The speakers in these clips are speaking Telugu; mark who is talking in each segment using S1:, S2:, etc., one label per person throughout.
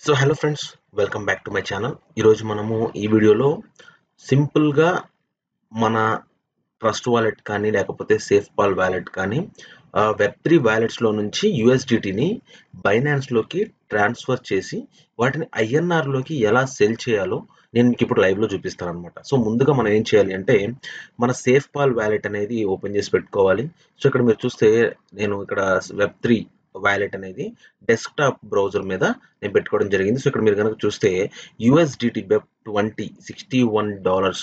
S1: So hello friends, welcome back to my channel. ఈరోజు మనము ఈ వీడియోలో సింపుల్గా మన ట్రస్ట్ వాలెట్ కానీ లేకపోతే సేఫ్ పాల్ వాలెట్ కానీ వెబ్3 వ్యాలెట్స్లో నుంచి యూఎస్డిటీని బైనాన్స్లోకి ట్రాన్స్ఫర్ చేసి వాటిని ఐఎన్ఆర్లోకి ఎలా సెల్ చేయాలో నేను మీకు ఇప్పుడు లైవ్లో చూపిస్తాను అనమాట. సో ముందుగా మనం ఏం చేయాలి అంటే మన సేఫ్ పాల్ వ్యాలెట్ అనేది ఓపెన్ చేసి పెట్టుకోవాలి. సో ఇక్కడ మీరు చూస్తే నేను ఇక్కడ వెబ్3 వ్యాలెట్ అనేది డెస్క్టాప్ బ్రౌజర్ మీద నేను పెట్టుకోవడం జరిగింది. సో ఇక్కడ మీరు కనుక చూస్తే యూఎస్డిటీ వెబ్20 $61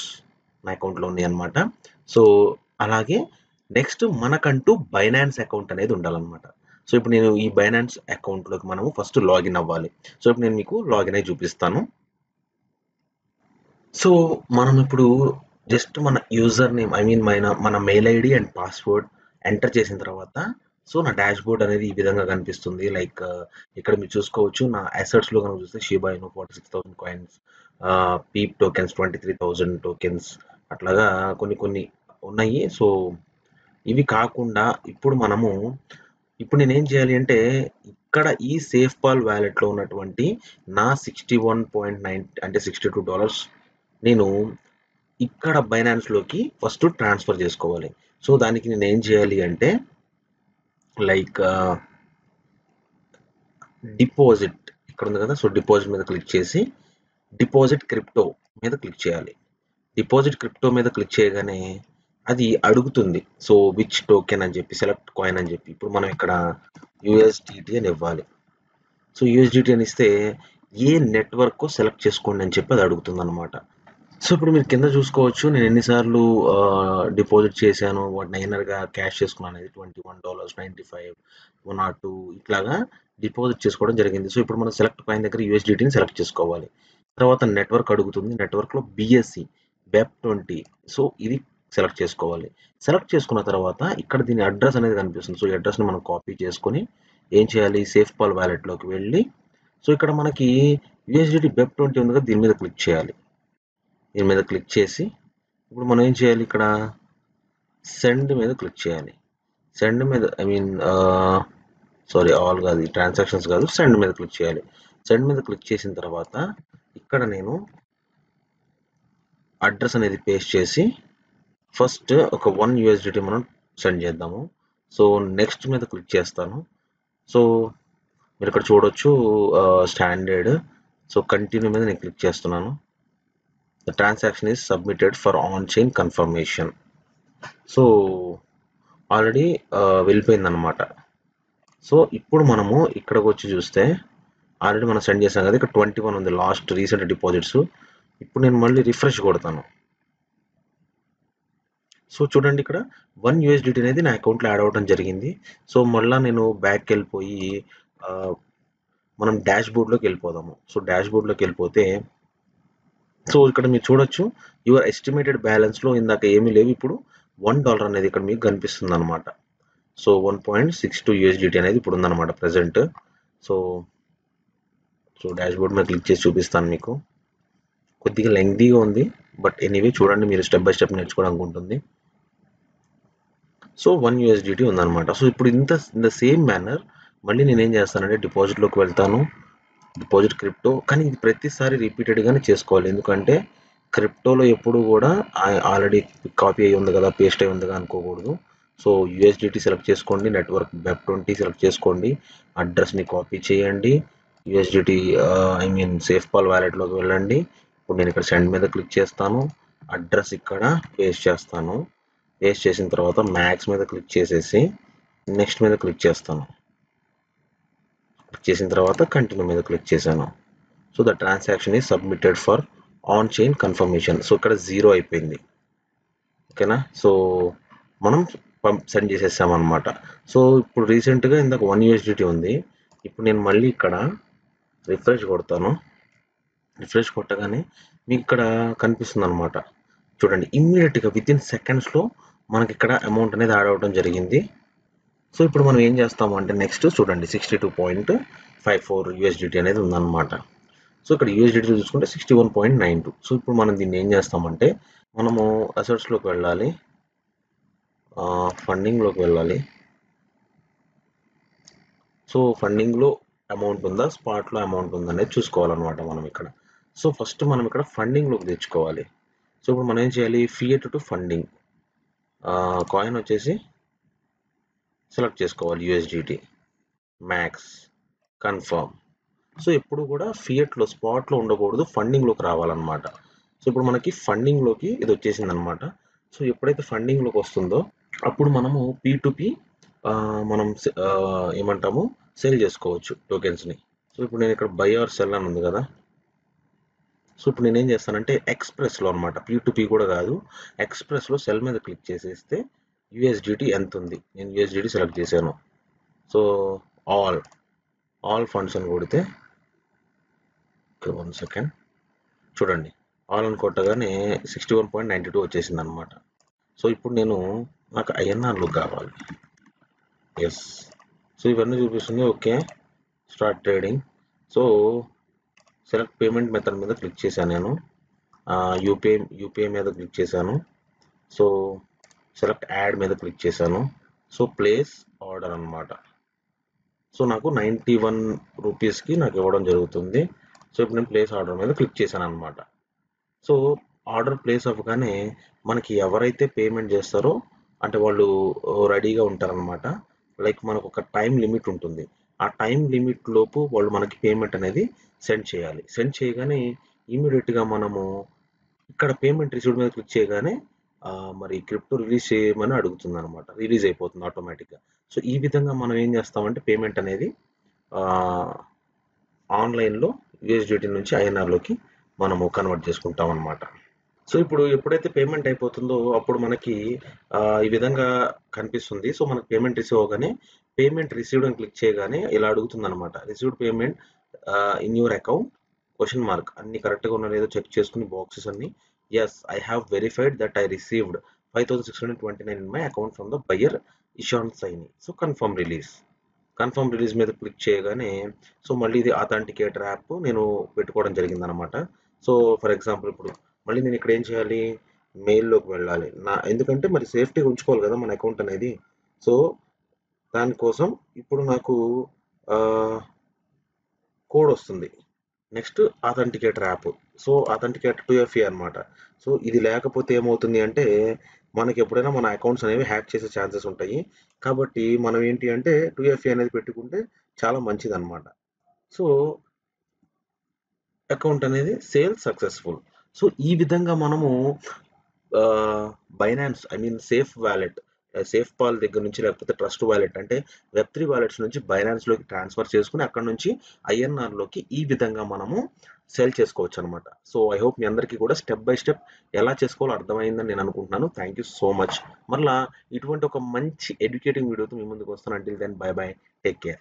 S1: నా అకౌంట్లో ఉంది అనమాట. సో అలాగే నెక్స్ట్ మనకంటూ బైనాన్స్ అకౌంట్ అనేది ఉండాలన్నమాట. సో ఇప్పుడు నేను ఈ బైనాన్స్ అకౌంట్లోకి మనము ఫస్ట్ లాగిన్ అవ్వాలి. సో ఇప్పుడు నేను మీకు లాగిన్ అయి చూపిస్తాను. సో మనం ఇప్పుడు జస్ట్ మన యూజర్ నేమ్ మన mail ID and password enter చేసిన తర్వాత సో నా డాష్ బోర్డ్ అనేది ఈ విధంగా కనిపిస్తుంది. లైక్ ఇక్కడ మీరు చూసుకోవచ్చు, నా అసెట్స్లో కనుక చూస్తే షిబా ఇను 46,000 కాయిన్స్, పీప్ టోకెన్స్ 23,000 టోకెన్స్, అట్లాగా కొన్ని ఉన్నాయి. సో ఇవి కాకుండా ఇప్పుడు నేనేం చేయాలి అంటే ఇక్కడ ఈ సేఫ్ పాల్ వ్యాలెట్లో ఉన్నటువంటి నా 61.9 అంటే $62 నేను ఇక్కడ బైనాన్స్లోకి ఫస్ట్ ట్రాన్స్ఫర్ చేసుకోవాలి. సో దానికి నేను ఏం చేయాలి అంటే లైక్ డిపాజిట్ ఇక్కడ ఉంది కదా, సో డిపాజిట్ మీద క్లిక్ చేసి డిపాజిట్ క్రిప్టో మీద క్లిక్ చేయాలి. డిపాజిట్ క్రిప్టో మీద క్లిక్ చేయగానే అది అడుగుతుంది, సో విచ్ టోకెన్ అని చెప్పి, సెలెక్ట్ కాయిన్ అని చెప్పి. ఇప్పుడు మనం ఇక్కడ యూఎస్డిటీ అని ఇవ్వాలి. సో యూఎస్డిటీ అని ఇస్తే ఏ నెట్వర్క్ సెలెక్ట్ చేసుకోండి అని చెప్పి అది అడుగుతుంది అనమాట. సో ఇప్పుడు మీరు కింద చూసుకోవచ్చు, నేను ఎన్నిసార్లు డిపాజిట్ చేశాను, వాటిని ఐఎన్ఆర్గా క్యాష్ చేసుకున్నాను అనేది $21, 95, 102 ఇట్లాగా డిపాజిట్ చేసుకోవడం జరిగింది. సో ఇప్పుడు మనం సెలెక్ట్ కాయిన్ దగ్గర యూఎస్డిటీని సెలెక్ట్ చేసుకోవాలి. తర్వాత నెట్వర్క్ అడుగుతుంది, నెట్వర్క్లో బిఎస్సి వెబ్20, సో ఇది సెలెక్ట్ చేసుకోవాలి. సెలెక్ట్ చేసుకున్న తర్వాత ఇక్కడ దీని అడ్రస్ అనేది కనిపిస్తుంది. సో ఈ అడ్రస్ని మనం కాపీ చేసుకొని ఏం చేయాలి, సేఫ్ పాల్ వ్యాలెట్లోకి వెళ్ళి సో ఇక్కడ మనకి యూఎస్డిటీ వెబ్20 ఉంది కదా, దీని మీద క్లిక్ చేయాలి. దీని మీద క్లిక్ చేసి ఇప్పుడు మనం ఏం చేయాలి, ఇక్కడ సెండ్ మీద క్లిక్ చేయాలి. సెండ్ మీద ఆల్ కాదు, ట్రాన్సాక్షన్స్ కాదు, సెండ్ మీద క్లిక్ చేయాలి. సెండ్ మీద క్లిక్ చేసిన తర్వాత ఇక్కడ నేను అడ్రస్ అనేది పేస్ట్ చేసి ఫస్ట్ ఒక 1 USDT మనం సెండ్ చేద్దాము. సో నెక్స్ట్ మీద క్లిక్ చేస్తాను. సో మీరు ఇక్కడ చూడొచ్చు స్టాండర్డ్. సో కంటిన్యూ మీద నేను క్లిక్ చేస్తున్నాను. The transaction is submitted for on-chain confirmation. So already వెళ్ళిపోయింది అనమాట. సో ఇప్పుడు మనము ఇక్కడికి వచ్చి చూస్తే ఆల్రెడీ మనం సెండ్ చేసాం కదా, ఇక్కడ 21 ఉంది లాస్ట్ రీసెంట్ డిపాజిట్స్. ఇప్పుడు నేను మళ్ళీ రిఫ్రెష్ కొడతాను. సో చూడండి, ఇక్కడ 1 USDT అనేది నా అకౌంట్లో యాడ్ అవ్వడం జరిగింది. సో మళ్ళీ నేను బ్యాక్ వెళ్ళిపోయి మనం డాష్ బోర్డ్లోకి వెళ్ళిపోదాము. సో డాష్ బోర్డ్లోకి వెళ్ళిపోతే సో ఇక్కడ మీరు చూడొచ్చు, యువర్ ఎస్టిమేటెడ్ బ్యాలెన్స్లో ఇందాక ఏమీ లేవు, ఇప్పుడు $1 అనేది ఇక్కడ మీకు కనిపిస్తుంది అనమాట. సో 1.62 USDT అనేది ఇప్పుడు ఉందన్నమాట ప్రజెంట్. సో డాష్ బోర్డ్ మీద క్లిక్ చేసి చూపిస్తాను మీకు. కొద్దిగా లెంగ్దీగా ఉంది, బట్ ఎనీవే చూడండి, మీరు స్టెప్ బై స్టెప్ నేర్చుకోవడానికి ఉంటుంది. సో 1 USDT ఉందన్నమాట. సో ఇప్పుడు ఇన్ ద సేమ్ మేనర్ మళ్ళీ నేనేం చేస్తానంటే డిపాజిట్లోకి వెళ్తాను, డిపాజిట్ క్రిప్టో. కానీ ఇది ప్రతిసారి రిపీటెడ్గానే చేసుకోవాలి, ఎందుకంటే క్రిప్టోలో ఎప్పుడు కూడా ఆల్రెడీ కాపీ అయ్యి ఉంది కదా, పేస్ట్ అయి ఉంది కదా అనుకోకూడదు. సో యూఎస్డిటీ సెలెక్ట్ చేసుకోండి, నెట్వర్క్ వెబ్20 సెలెక్ట్ చేసుకోండి, అడ్రస్ని కాపీ చేయండి, యూఎస్డిటీ సేఫ్ పాల్ వ్యాలెట్లోకి వెళ్ళండి. ఇప్పుడు నేను ఇక్కడ సెండ్ మీద క్లిక్ చేస్తాను, అడ్రస్ ఇక్కడ పేస్ట్ చేస్తాను. పేస్ట్ చేసిన తర్వాత మ్యాక్స్ మీద క్లిక్ చేసేసి నెక్స్ట్ మీద క్లిక్ చేస్తాను. క్లిక్ చేసిన తర్వాత కంటిన్యూ మీద క్లిక్ చేశాను. So the transaction is submitted for on chain confirmation. So ఇక్కడ 0 అయిపోయింది, ఓకేనా. సో మనం సెండ్ చేసేసామన్నమాట. సో ఇప్పుడు రీసెంట్గా ఇందాక 1 USDT ఉంది. ఇప్పుడు నేను మళ్ళీ ఇక్కడ రిఫ్రెష్ కొడతాను. రిఫ్రెష్ కొట్టగానే మీకు ఇక్కడ కనిపిస్తుంది అనమాట. చూడండి, ఇమ్మీడియట్గా వితిన్ సెకండ్స్లో మనకి ఇక్కడ అమౌంట్ అనేది యాడ్ అవ్వడం జరిగింది. సో ఇప్పుడు మనం ఏం చేస్తాము అంటే నెక్స్ట్ చూడండి, 62.54 USDT అనేది ఉందన్నమాట. సో ఇక్కడ USDT చూసుకుంటే 61.92. సో ఇప్పుడు మనం దీన్ని ఏం చేస్తామంటే మనము అసెట్స్లోకి వెళ్ళాలి, ఫండింగ్లోకి వెళ్ళాలి. సో ఫండింగ్లో అమౌంట్ ఉందా, స్పాట్లో అమౌంట్ ఉందా అనేది చూసుకోవాలన్నమాట మనం ఇక్కడ. సో ఫస్ట్ మనం ఇక్కడ ఫండింగ్లోకి తెచ్చుకోవాలి. సో ఇప్పుడు మనం ఏం చేయాలి, ఫియట్ టు ఫండింగ్ కాయిన్ వచ్చేసి సెలెక్ట్ చేసుకోవాలి, యూఎస్డిటీ మ్యాక్స్ కన్ఫర్మ్. సో ఎప్పుడు కూడా ఫియట్లో స్పాట్లో ఉండకూడదు, ఫండింగ్లోకి రావాలన్నమాట. సో ఇప్పుడు మనకి ఫండింగ్లోకి ఇది వచ్చేసింది అనమాట. సో ఎప్పుడైతే ఫండింగ్లోకి వస్తుందో అప్పుడు మనము P2P మనం ఏమంటాము సేల్ చేసుకోవచ్చు టోకెన్స్ని. సో ఇప్పుడు నేను ఇక్కడ బై ఆర్ సెల్ అని ఉంది కదా. సో ఇప్పుడు నేనేం చేస్తానంటే ఎక్స్ప్రెస్లో అనమాట, P2P కూడా కాదు, ఎక్స్ప్రెస్లో సెల్ మీద క్లిక్ చేసేస్తే యూఎస్డిటీ ఎంత ఉంది, నేను యూఎస్డిటీ సెలెక్ట్ చేశాను. సో ఆల్ ఫండ్స్ అని కొడితే 1 సెకండ్ చూడండి, ఆల్ అని కొట్టగానే 61.92 వచ్చేసింది అనమాట. సో ఇప్పుడు నాకు ఐఎన్ఆర్లు కావాలి. ఎస్, సో ఇవన్నీ చూపిస్తుంది. Okay, start trading. So select payment method మీద క్లిక్ చేశాను నేను, యూపీఐ మీద క్లిక్ చేశాను. సో సెలెక్ట్ యాడ్ మీద క్లిక్ చేశాను. సో ప్లేస్ ఆర్డర్ అనమాట. సో నాకు 91 రూపీస్కి నాకు ఇవ్వడం జరుగుతుంది. సో ఇప్పుడు నేను ప్లేస్ ఆర్డర్ మీద క్లిక్ చేశాను అనమాట. సో ఆర్డర్ ప్లేస్ అవ్వగానే మనకి ఎవరైతే పేమెంట్ చేస్తారో అంటే వాళ్ళు రెడీగా ఉంటారనమాట. లైక్ మనకు ఒక టైం లిమిట్ ఉంటుంది, ఆ టైం లిమిట్ లోపు వాళ్ళు మనకి పేమెంట్ అనేది సెండ్ చేయాలి. సెండ్ చేయగానే ఇమీడియట్గా మనము ఇక్కడ పేమెంట్ రిసీవ్డ్ మీద క్లిక్ చేయగానే మరి క్రిప్టో రిలీజ్ చేయమని అడుగుతుంది అనమాట, రిలీజ్ అయిపోతుంది ఆటోమేటిక్గా. సో ఈ విధంగా మనం ఏం చేస్తామంటే పేమెంట్ అనేది ఆన్లైన్లో యూఎస్డిటీ నుంచి ఐఎన్ఆర్లోకి మనము కన్వర్ట్ చేసుకుంటాం అనమాట. సో ఇప్పుడు ఎప్పుడైతే పేమెంట్ అయిపోతుందో అప్పుడు మనకి ఈ విధంగా కనిపిస్తుంది. సో మనకి పేమెంట్ రిసీవ్ అవగానే పేమెంట్ రిసీవ్డ్ అని క్లిక్ చేయగానే ఇలా అడుగుతుంది అనమాట, received payment in your account question mark. అన్ని కరెక్ట్గా ఉన్నా లేదో చెక్ చేసుకుని బాక్సెస్ అన్ని yes I have verified that I received 5629 in my account from the buyer Ishan Saini. So confirm release మీద క్లిక్ చేయగానే సో మళ్ళీ ఇది అథెంటికేటర్ యాప్ నేను పెట్టుకోవడం జరిగింది అనమాట. సో ఫర్ ఎగ్జాంపుల్ ఇప్పుడు మళ్ళీ నేను ఇక్కడ ఏం చేయాలి, మెయిల్లోకి వెళ్ళాలి, ఎందుకంటే మరి సేఫ్టీగా ఉంచుకోవాలి కదా మన అకౌంట్ అనేది. సో దానికోసం ఇప్పుడు నాకు కోడ్ వస్తుంది. Next authenticator app. So authenticator 2FA అనమాట. సో ఇది లేకపోతే ఏమవుతుంది అంటే మనకి ఎప్పుడైనా మన అకౌంట్స్ అనేవి హ్యాక్ చేసే ఛాన్సెస్ ఉంటాయి. కాబట్టి మనం ఏంటి అంటే 2FA అనేది పెట్టుకుంటే చాలా మంచిది అనమాట. సో అకౌంట్ అనేది సేల్ సక్సెస్ఫుల్. సో ఈ విధంగా మనము Binance safe wallet, SafePal దగ్గర నుంచి లేకపోతే ట్రస్ట్ వ్యాలెట్ అంటే వెబ్3 వ్యాలెట్స్ నుంచి బైనాన్స్లోకి ట్రాన్స్ఫర్ చేసుకుని అక్కడ నుంచి ఐఎన్ఆర్లోకి ఈ విధంగా మనము సేల్ చేసుకోవచ్చు అనమాట. సో ఐ హోప్ మీ అందరికీ కూడా స్టెప్ బై స్టెప్ ఎలా చేసుకోవాలో అర్థమైందని నేను అనుకుంటున్నాను. Thank you so much. మరలా ఇటువంటి ఒక మంచి ఎడ్యుకేటింగ్ వీడియోతో మీ ముందుకు వస్తాను. Until then bye bye, take care.